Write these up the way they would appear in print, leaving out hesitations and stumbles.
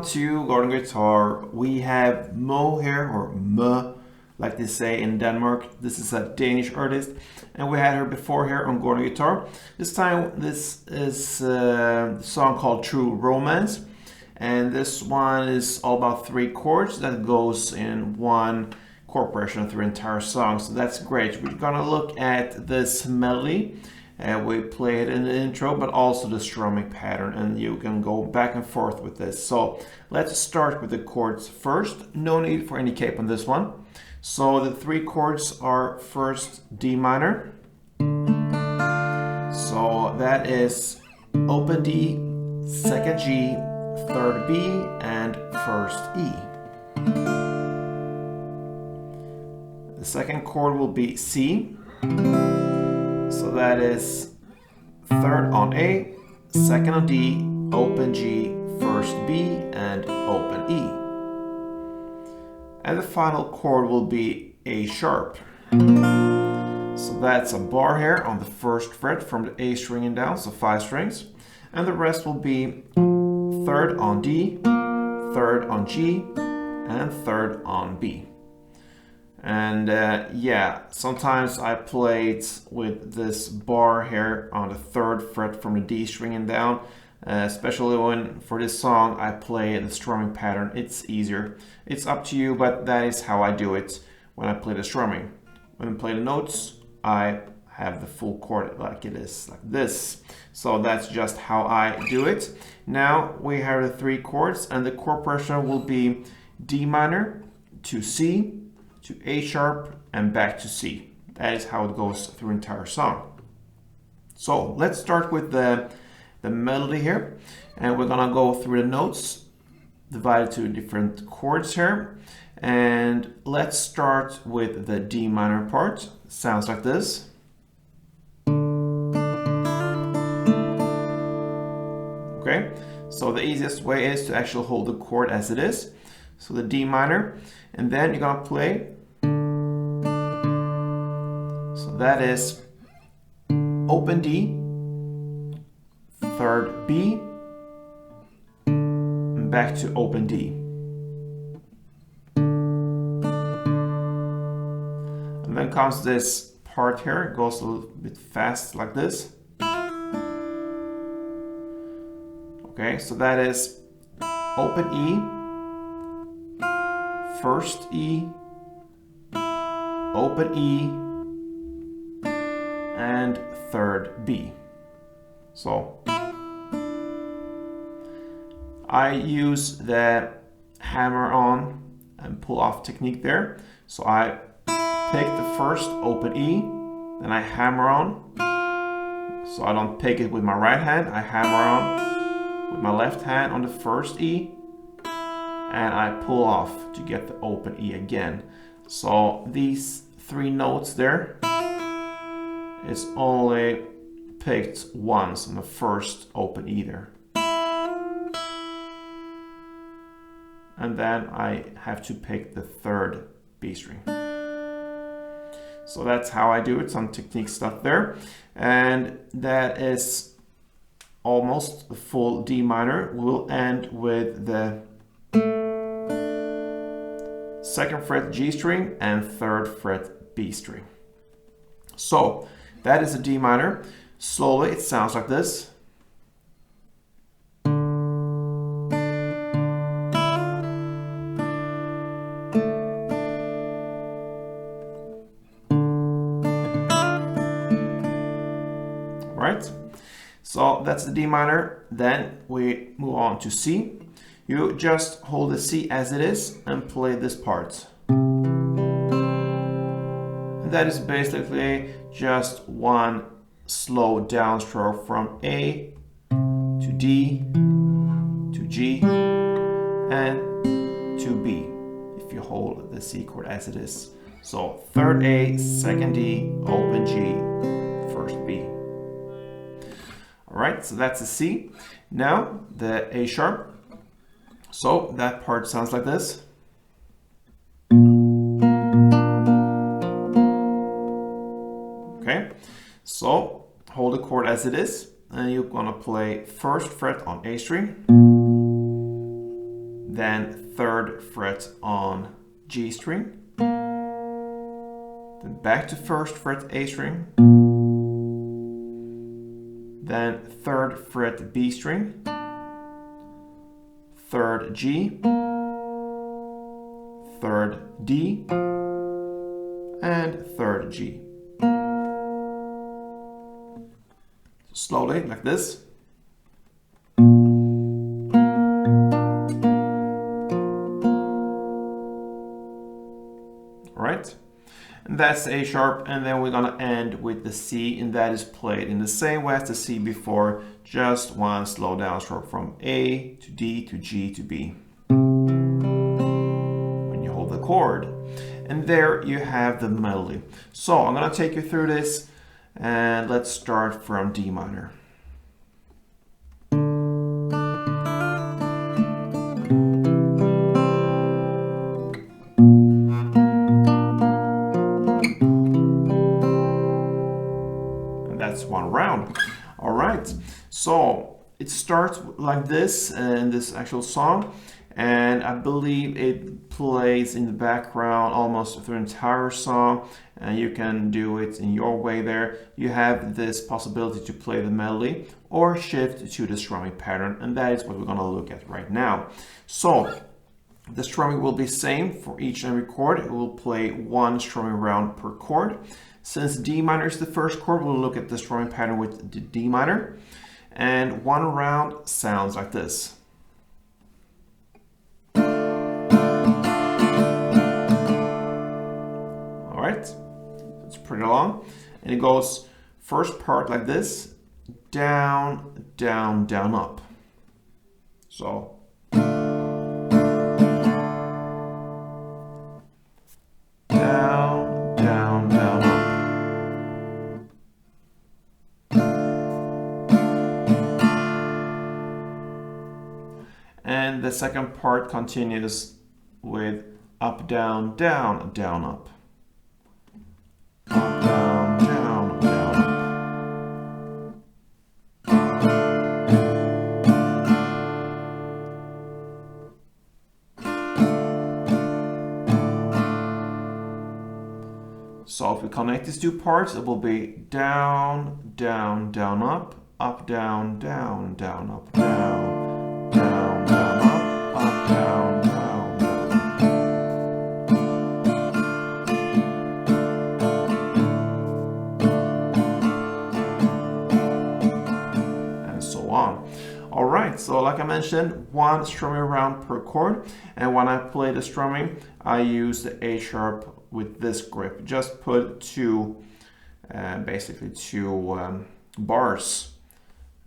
to Garden Guitar. We have Mo here, or M, like they say in Denmark. This is a Danish artist, and we had her before here on Garden Guitar. This time, this is a song called True Romance, and this one is all about 3 chords that goes in one chord progression through the entire song. So that's great. We're gonna look at this melody. We play it in the intro, but also the strumming pattern, and you can go back and forth with this. So let's start with the chords first. No need for any cape on this one. So the 3 chords are first D minor. So that is open D, second G, third B, and first E. The second chord will be C. So that is third on A, second on D, open G, first B, and open E. And the final chord will be A sharp. So that's a bar here on the first fret from the A string and down, so 5 strings. And the rest will be third on D, third on G, and third on B. And yeah, sometimes I play it with this bar here on the 3rd fret from the D string and down, especially when for this song I play the strumming pattern. It's easier. It's up to you, but that is how I do it when I play the strumming. When I play the notes, I have the full chord like it is, like this. So that's just how I do it. Now we have the 3 chords, and the chord progression will be D minor to C, to A sharp, and back to C. That is how it goes through the entire song. So let's start with the melody here, and we're gonna go through the notes divided to different chords here. And let's start with the D minor part. Sounds like this. Okay, so the easiest way is to actually hold the chord as it is. So the D minor, and then you're gonna play. So that is open D, third B, and back to open D. And then comes this part here. It goes a little bit fast like this. Okay, so that is open E, first E, open E, and third B. So I use the hammer on and pull off technique there. So I pick the first open E, then I hammer on. So I don't pick it with my right hand, I hammer on with my left hand on the first E, and I pull off to get the open E again. So these 3 notes there is only picked once on the first open E there. And then I have to pick the third B string. So that's how I do it, some technique stuff there. And that is almost the full D minor. We'll end with the 2nd fret G string and 3rd fret B string. So that is a D minor. Slowly it sounds like this. Right? So that's the D minor. Then we move on to C. You just hold the C as it is and play this part. And that is basically just one slow downstroke from A to D to G and to B if you hold the C chord as it is. So 3rd A, 2nd D, open G, 1st B. Alright, so that's the C. Now the A sharp. So that part sounds like this. Okay, so hold the chord as it is, and you're gonna play 1st fret on A string, then 3rd fret on G string, then back to 1st fret A string, then 3rd fret B string, 3rd G, 3rd D, and 3rd G. Slowly, like this. Alright, and that's A sharp, and then we're gonna end with the C, and that is played in the same way as the C before, just one slow down stroke from A to D to G to B. When you hold the chord. And there you have the melody. So I'm gonna take you through this, and let's start from D minor. That's one round. All right, so it starts like this in this actual song, and I believe it plays in the background almost through the entire song, and you can do it in your way there. You have this possibility to play the melody or shift to the strumming pattern, and that is what we're going to look at right now. So the strumming will be same for each and every chord. It will play one strumming round per chord. Since D minor is the first chord, we'll look at the strumming pattern with the D minor. And one round sounds like this. All right, it's pretty long. And it goes first part like this, down, down, down, up. So. Down, down, down, up. And the second part continues with up, down, down, down, up. Up, down, down, down, up. So if we connect these two parts, it will be down, down, down, up, down, down, down, up, down, down, down, up, down, down, down. And so on. All right, so like I mentioned, one strumming round per chord, and when I play the strumming, I use the A sharp with this grip. Just put basically two bars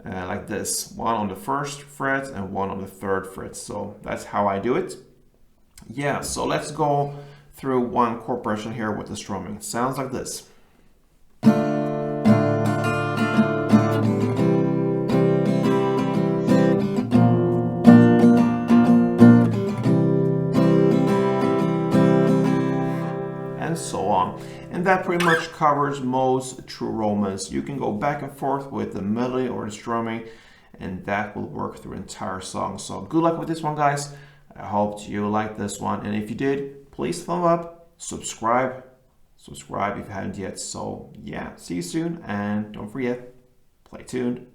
like this, one on the 1st fret and one on the 3rd fret. So that's how I do it. Yeah, so let's go through one chord progression here with the strumming. It sounds like this. And so on. And that pretty much covers most true romance. You can go back and forth with the melody or the strumming, and that will work through the entire song. So good luck with this one, guys. I hope you liked this one, and if you did, please thumb up, subscribe if you haven't yet. So yeah, see you soon, and don't forget, play tuned.